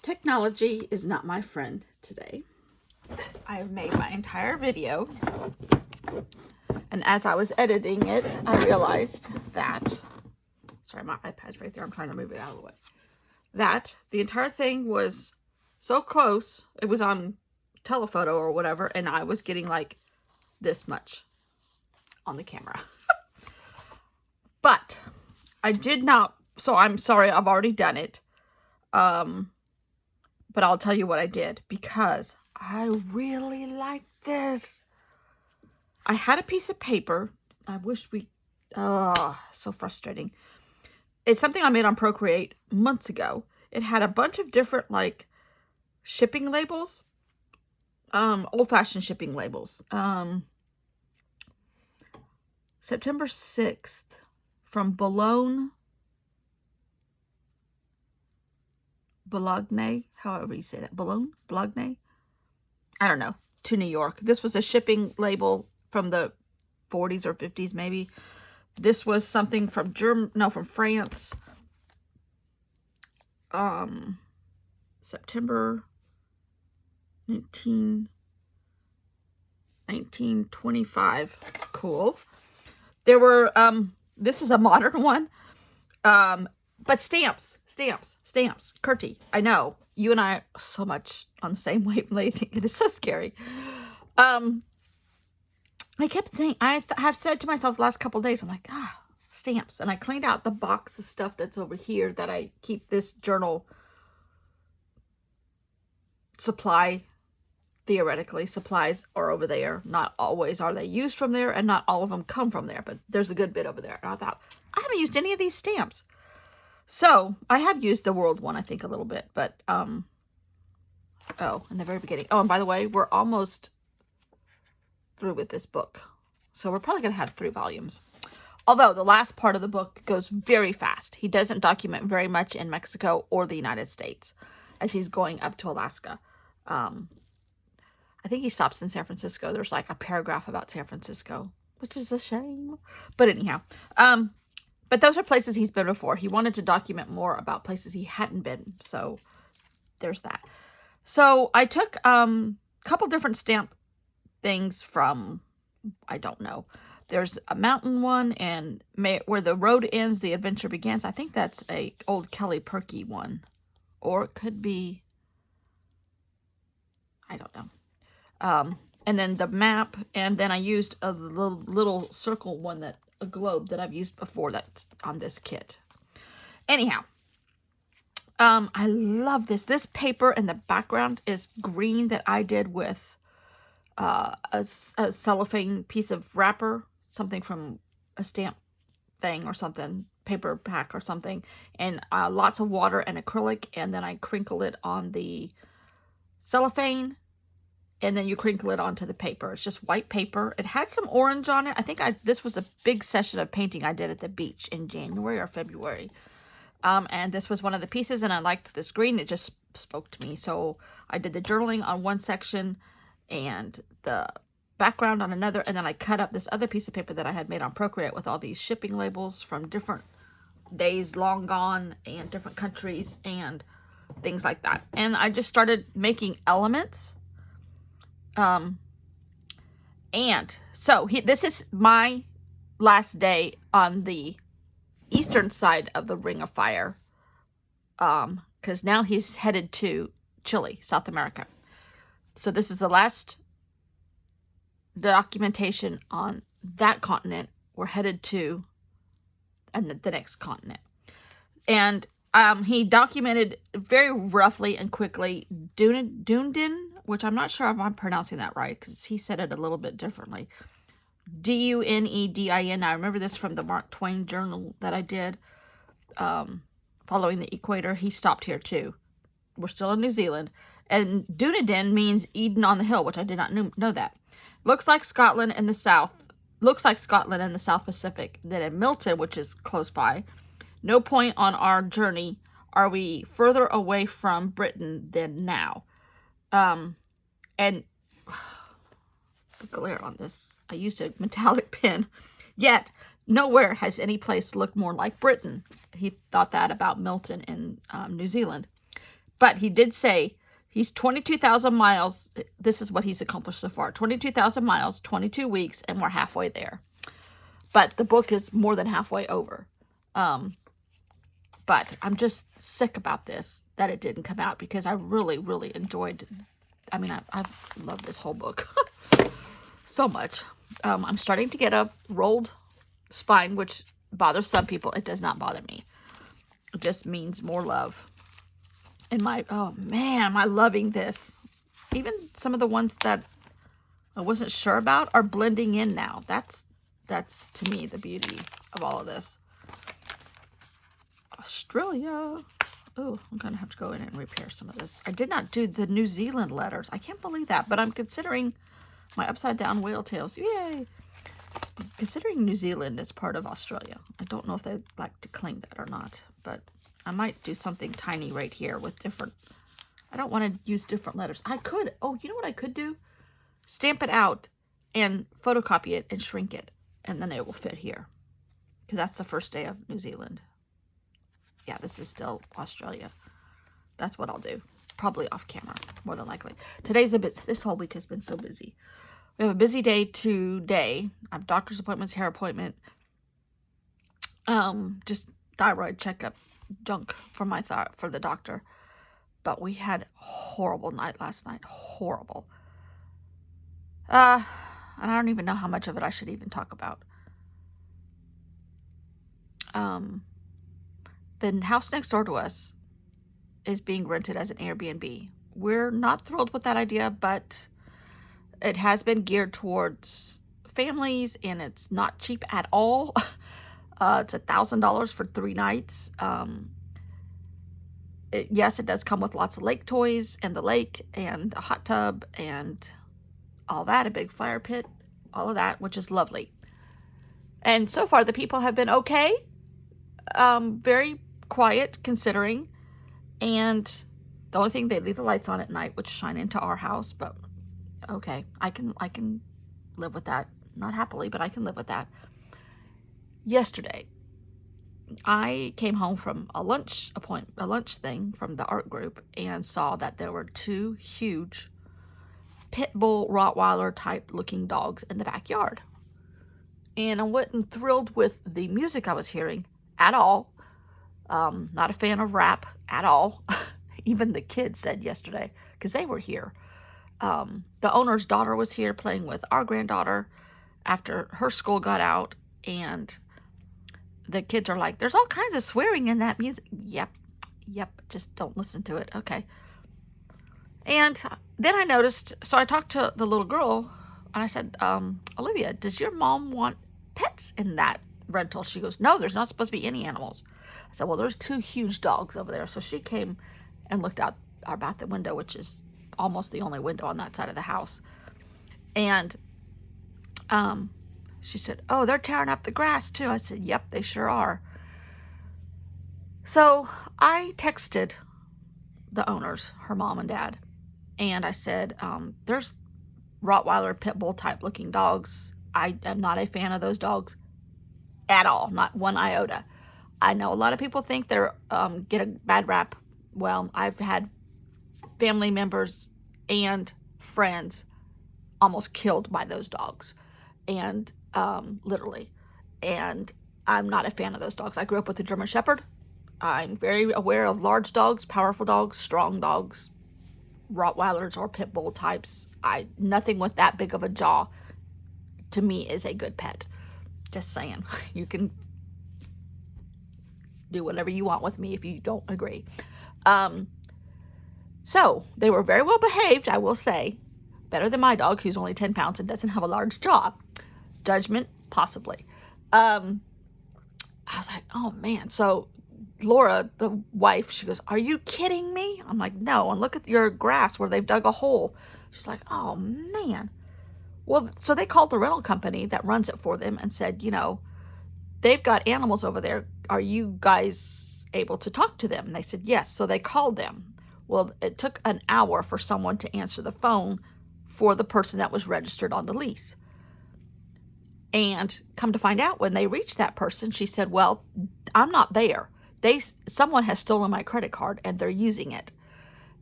Technology is not my friend today. I have made my entire video, and as I was editing it, I realized that, sorry, my iPad's right there, I'm trying to move it out of the way, that the entire thing was so close, it was on telephoto or whatever, and I was getting like this much on the camera. But I did not, so I'm sorry, I've already done it. But I'll tell you what I did, because I really like this. I had a piece of paper. I wish we, so frustrating. It's something I made on Procreate months ago. It had a bunch of different like shipping labels, old-fashioned shipping labels. September 6th from Bologna, however you say that, Bologna, I don't know, to New York. This was a shipping label from the 40s or 50s maybe. This was something from from France. September 1925. Cool. There were, this is a modern one. But stamps. Kurti, I know. You and I are so much on the same wavelength. It is so scary. I kept saying, I have said to myself the last couple of days, I'm like, stamps. And I cleaned out the box of stuff that's over here that I keep this journal supply. Theoretically, supplies are over there. Not always are they used from there, and not all of them come from there, but there's a good bit over there. And I thought, I haven't used any of these stamps. So, I have used the World one, I think, a little bit, but, in the very beginning. Oh, and by the way, we're almost through with this book. So, we're probably going to have 3 volumes. Although, the last part of the book goes very fast. He doesn't document very much in Mexico or the United States as he's going up to Alaska. I think he stops in San Francisco. There's like a paragraph about San Francisco, which is a shame. But anyhow, but those are places he's been before. He wanted to document more about places he hadn't been. So there's that. So I took a couple different stamp things from, I don't know. There's a mountain one, and where the road ends, the adventure begins. I think that's a old Kelly Perky one. Or it could be, I don't know. And then the map, and then I used a little circle one, a globe that I've used before that's on this kit. Anyhow, I love this. This paper in the background is green that I did with a cellophane piece of wrapper, something from a stamp thing or something, paper pack or something, and lots of water and acrylic, and then I crinkle it on the cellophane. And then you crinkle it onto the paper. It's just white paper. It had some orange on it. I think this was a big session of painting I did at the beach in January or February. And this was one of the pieces, and I liked this green. It just spoke to me. So I did the journaling on one section and the background on another. And then I cut up this other piece of paper that I had made on Procreate with all these shipping labels from different days long gone and different countries and things like that. And I just started making elements. And so this is my last day on the eastern side of the Ring of Fire. Cause now he's headed to Chile, South America. So this is the last documentation on that continent. We're headed to the next continent. And, he documented very roughly and quickly Dunedin, which I'm not sure if I'm pronouncing that right, because he said it a little bit differently. Dunedin. I remember this from the Mark Twain journal that I did, following the equator. He stopped here too. We're still in New Zealand. And Dunedin means Eden on the hill, which I did not know that. Looks like Scotland in the south. Looks like Scotland in the South Pacific. Then in Milton, which is close by. No point on our journey are we further away from Britain than now. And the glare on this, I used a metallic pen, yet nowhere has any place looked more like Britain. He thought that about Milton in New Zealand. But he did say he's 22,000 miles. This is what he's accomplished so far. 22,000 miles, 22 weeks, and we're halfway there. But the book is more than halfway over. But I'm just sick about this, that it didn't come out, because I really, really enjoyed, I mean, I love this whole book so much. I'm starting to get a rolled spine, which bothers some people. It does not bother me. It just means more love. And oh man, am I loving this. Even some of the ones that I wasn't sure about are blending in now. That's to me the beauty of all of this. Australia. Oh, I'm going to have to go in and repair some of this. I did not do the New Zealand letters. I can't believe that, but I'm considering my upside down whale tails. Yay! Considering New Zealand is part of Australia. I don't know if they'd like to claim that or not, but I might do something tiny right here with different, I don't want to use different letters. I could, oh, you know what I could do? Stamp it out and photocopy it and shrink it, and then it will fit here. Because that's the first day of New Zealand. Yeah, this is still Australia. That's what I'll do. Probably off camera, more than likely. Today's a bit, this whole week has been so busy. We have a busy day today. I have doctor's appointments, hair appointment. Just thyroid checkup, junk for for the doctor. But we had a horrible night last night. Horrible. And I don't even know how much of it I should even talk about. The house next door to us is being rented as an Airbnb. We're not thrilled with that idea, but it has been geared towards families, and it's not cheap at all. It's $1,000 for 3 nights. Yes, it does come with lots of lake toys and the lake and a hot tub and all that, a big fire pit, all of that, which is lovely. And so far, the people have been okay. Very quiet considering. And the only thing, they leave the lights on at night, which shine into our house, but okay, I can live with that. Not happily, but I can live with that. Yesterday, I came home from a lunch thing from the art group and saw that there were 2 huge pit bull Rottweiler type looking dogs in the backyard. And I wasn't thrilled with the music I was hearing at all. Not a fan of rap at all. Even the kids said yesterday, because they were here. The owner's daughter was here playing with our granddaughter after her school got out, and the kids are like, there's all kinds of swearing in that music. Yep, just don't listen to it. Okay. And then I noticed, so I talked to the little girl, and I said, Olivia, does your mom want pets in that rental? She goes, no, there's not supposed to be any animals. I said, well, there's 2 huge dogs over there. So she came and looked out our bathroom window, which is almost the only window on that side of the house. And she said, oh, they're tearing up the grass too. I said, yep, they sure are. So I texted the owners, her mom and dad, and I said, there's Rottweiler pit bull type looking dogs. I am not a fan of those dogs at all, not one iota. I know a lot of people think they're get a bad rap. Well, I've had family members and friends almost killed by those dogs, and literally. And I'm not a fan of those dogs. I grew up with a German Shepherd. I'm very aware of large dogs, powerful dogs, strong dogs, Rottweilers or pit bull types. Nothing with that big of a jaw to me is a good pet. Just saying. You can do whatever you want with me if you don't agree. So they were very well behaved, I will say. Better than my dog, who's only 10 pounds and doesn't have a large jaw. Judgment, possibly. I was like, oh man. So Laura, the wife, she goes, are you kidding me? I'm like, no. And look at your grass where they've dug a hole. She's like, oh man. Well, so they called the rental company that runs it for them and said, you know, they've got animals over there. Are you guys able to talk to them? And they said, yes. So they called them. Well, it took an hour for someone to answer the phone for the person that was registered on the lease. And come to find out, when they reached that person, she said, well, I'm not there. Someone has stolen my credit card and they're using it.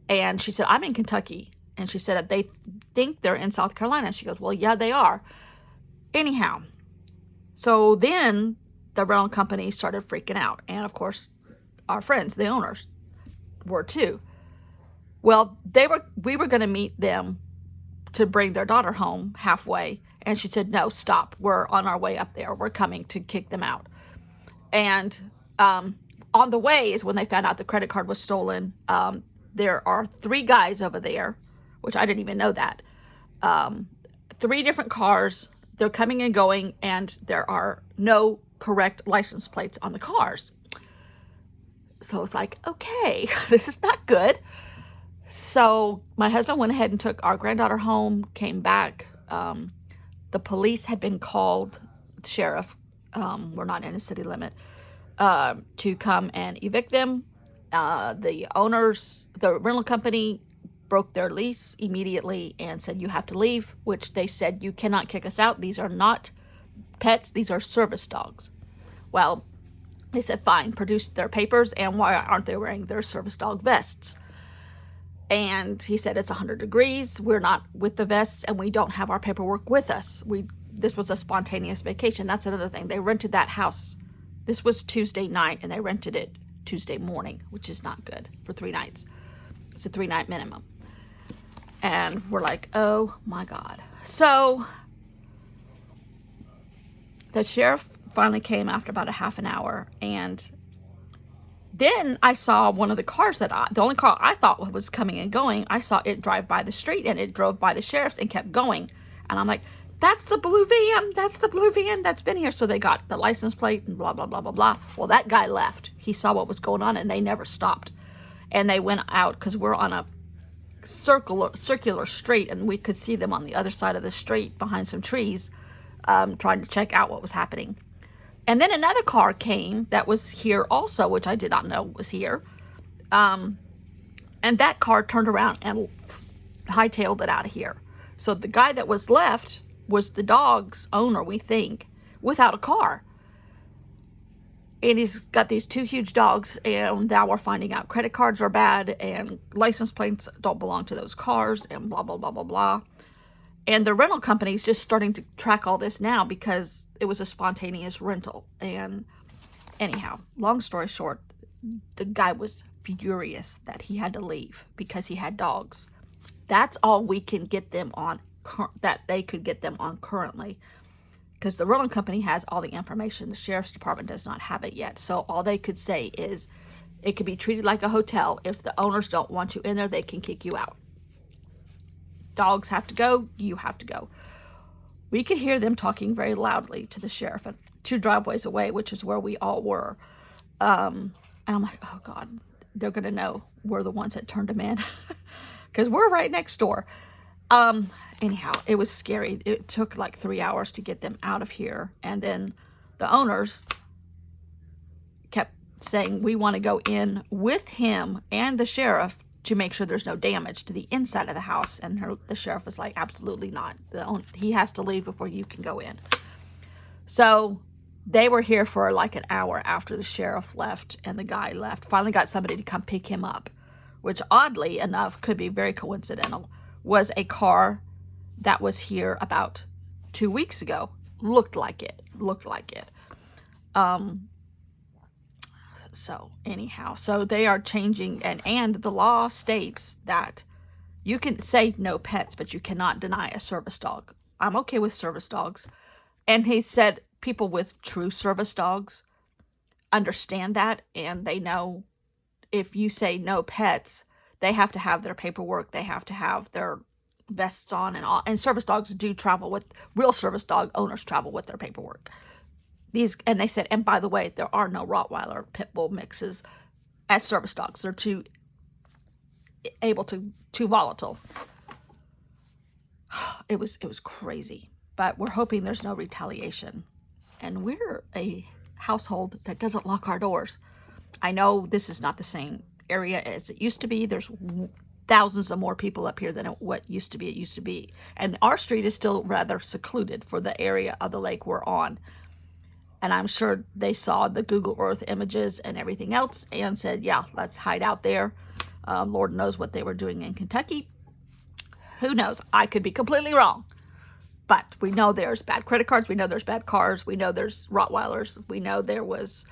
And she said, I'm in Kentucky. And she said, they think they're in South Carolina. She goes, well, yeah, they are. Anyhow, so then the rental company started freaking out. And of course, our friends, the owners, were too. Well, we were going to meet them to bring their daughter home halfway. And she said, no, stop. We're on our way up there. We're coming to kick them out. And on the way is when they found out the credit card was stolen. There are 3 guys over there, which I didn't even know that. 3 different cars. They're coming and going, and there are no correct license plates on the cars. So it's like, okay, this is not good. So my husband went ahead and took our granddaughter home, came back. The police had been called, sheriff, we're not in a city limit, to come and evict them. The owners, the rental company, broke their lease immediately and said, you have to leave, which they said, you cannot kick us out. These are not pets. These are service dogs. Well, they said, fine, produce their papers, and why aren't they wearing their service dog vests? And he said, it's 100 degrees. We're not with the vests, and we don't have our paperwork with us. This was a spontaneous vacation. That's another thing. They rented that house. This was Tuesday night, and they rented it Tuesday morning, which is not good for 3 nights. It's a 3-night minimum. And we're like, oh my God. So the sheriff finally came after about a half an hour, and then I saw one of the cars the only car I thought was coming and going, I saw it drive by the street, and it drove by the sheriff's and kept going. And I'm like, that's the blue van. That's the blue van that's been here. So they got the license plate and blah, blah, blah, blah, blah. Well, that guy left. He saw what was going on, and they never stopped. And they went out because we're on a circular street, and we could see them on the other side of the street behind some trees, trying to check out what was happening. And then another car came that was here also, which I did not know was here. And that car turned around and hightailed it out of here. So the guy that was left was the dog's owner, we think, without a car. And he's got these 2 huge dogs, and now we're finding out credit cards are bad, and license plates don't belong to those cars, and blah, blah, blah, blah, blah. And the rental company's just starting to track all this now because it was a spontaneous rental. And anyhow, long story short, the guy was furious that he had to leave because he had dogs. That's all we can get them on, that they could get them on currently. Because the rental company has all the information. The sheriff's department does not have it yet. So all they could say is it could be treated like a hotel. If the owners don't want you in there, they can kick you out. Dogs have to go. You have to go. We could hear them talking very loudly to the sheriff 2 driveways away, which is where we all were. And I'm like, oh God, they're going to know we're the ones that turned them in. Because we're right next door. Anyhow, it was scary. It took like 3 hours to get them out of here. And then the owners kept saying, we want to go in with him and the sheriff to make sure there's no damage to the inside of the house. And the sheriff was like, absolutely not. He has to leave before you can go in. So they were here for like an hour after the sheriff left and the guy left. Finally got somebody to come pick him up, which oddly enough could be very coincidental, was a car that was here about 2 weeks ago. Looked like it. So anyhow, so they are changing, and the law states that you can say no pets, but you cannot deny a service dog. I'm okay with service dogs. And he said people with true service dogs understand that, and they know if you say no pets, they have to have their paperwork, they have to have their vests on and all. And service dogs do travel with, real service dog owners travel with their paperwork. And they said, and by the way, there are no Rottweiler pit bull mixes as service dogs. They're too volatile. It was crazy, but we're hoping there's no retaliation. And we're a household that doesn't lock our doors. I know this is not the same area as it used to be. There's thousands of more people up here than what it used to be. And our street is still rather secluded for the area of the lake we're on. And I'm sure they saw the Google Earth images and everything else and said, yeah, let's hide out there. Lord knows what they were doing in Kentucky. Who knows? I could be completely wrong. But we know there's bad credit cards. We know there's bad cars. We know there's Rottweilers. We know there was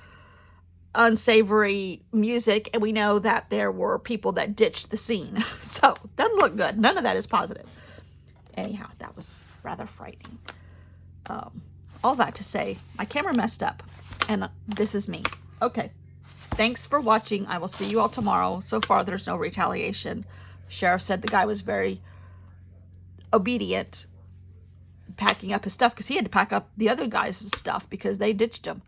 unsavory music. And we know that there were people that ditched the scene. So, doesn't look good. None of that is positive. Anyhow, that was rather frightening. All that to say, my camera messed up. And this is me. Okay. Thanks for watching. I will see you all tomorrow. So far, there's no retaliation. Sheriff said the guy was very obedient, packing up his stuff, because he had to pack up the other guys' stuff because they ditched him.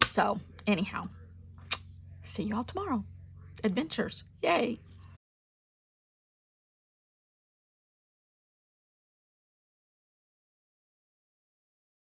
So, anyhow, see you all tomorrow. Adventures. Yay.